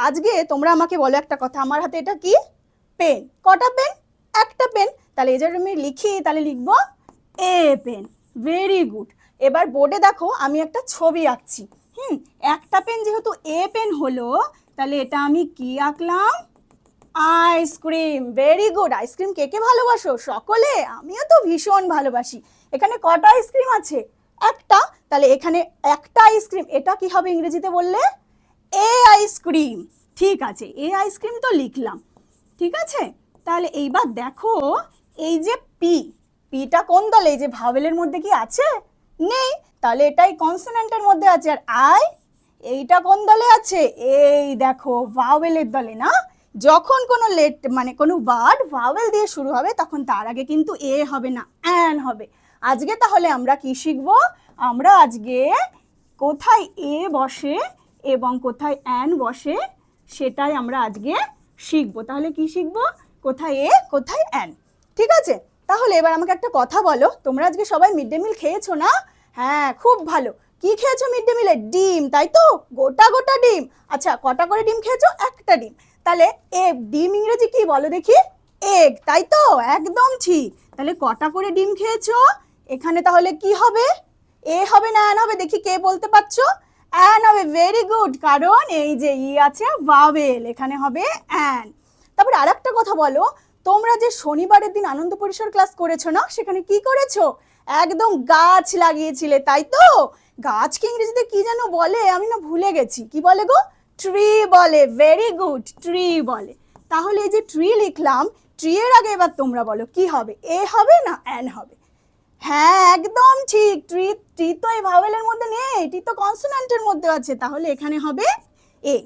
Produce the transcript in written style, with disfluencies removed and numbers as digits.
আজকে তোমরা আমাকে বলো একটা কথা, আমার হাতে এটা কি? পেন। কটা পেন? একটা পেন। তাহলে এই যে আমি লিখি, তাহলে লিখবো এ পেন। Very good. এবার বোর্ডে দেখো আমি একটা ছবি আঁকছি। একটা পেন যেহেতু এ পেন হলো, তাহলে এটা আমি কি আঁকলাম? আইসক্রিম। Very good. আইসক্রিম কে কে ভালোবাসো? সকলে। আমিও তো ভীষণ ভালোবাসি। এখানে কটা আইসক্রিম আছে? একটা। তাহলে এখানে একটা আইসক্রিম, এটা কি হবে ইংরেজিতে বললে? এ আইসক্রিম। ঠিক আছে, এ আইসক্রিম তো লিখলাম। ঠিক আছে, তাহলে এইবার দেখো এই যে পি, পিটা কোন দলে? এই যে ভাওয়েলের মধ্যে কি আছে? নেই। তাহলে এটাই কনসোনেন্টের মধ্যে আছে। আর আই, এইটা কোন দলে আছে? এই দেখো ভাওয়েলের দলে না? যখন কোনো কোনো ওয়ার্ড ভাওয়েল দিয়ে শুরু হবে তখন তার আগে কিন্তু এ হবে না, অ্যান হবে। আজকে তাহলে আমরা কি শিখবো? আমরা আজকে কোথায় এ বসে এবং কোথায় অ্যান বসে সেটাই আমরা আজকে শিখবো। তাহলে কি শিখবো? কোথায় এ, কোথায় অ্যান। ঠিক আছে, তাহলে এবার আমাকে একটা কথা বলো, তোমরা আজকে সবাই মিড ডে মিল খেয়েছো না? হ্যাঁ, খুব ভালো। কি খেয়েছো মিড ডে মিলে? ডিম, তাই তো? গোটা গোটা ডিম। আচ্ছা, কটা করে ডিম খেয়েছো? একটা ডিম। তাহলে এ ডিম ইংরেজি কি বলো দেখি? এগ, তাই তো? একদম ঠিক। তাহলে কটা করে ডিম খেয়েছো? এখানে তাহলে কি হবে? এ হবে না অ্যান হবে? দেখি কে বলতে পারছো? অ্যান হবে। ভেরি গুড, কারণ এই যে ই আছে ভাওয়েল, এখানে হবে অ্যান। তারপরে আর একটা কথা বলো, তোমরা যে শনিবারের দিন আনন্দ পরিসর ক্লাস করেছো না, সেখানে কি করেছো? একদম গাছ লাগিয়েছিলে, তাই তো? গাছকে ইংরেজিতে কি যেন বলে, আমি না ভুলে গেছি। কি বলে গো? ট্রি বলে। ভেরি গুড, ট্রি বলে। তাহলে এই যে ট্রি লিখলাম, ট্রি এর আগে এবার তোমরা বলো কি হবে? এ হবে না অ্যান হবে? হ্যাঁ, একদম ঠিক। টি তো এই ভাওয়েলের মধ্যে নেই, টি তো কনসোনেন্টের মধ্যে আছে, তাহলে এখানে হবে এ।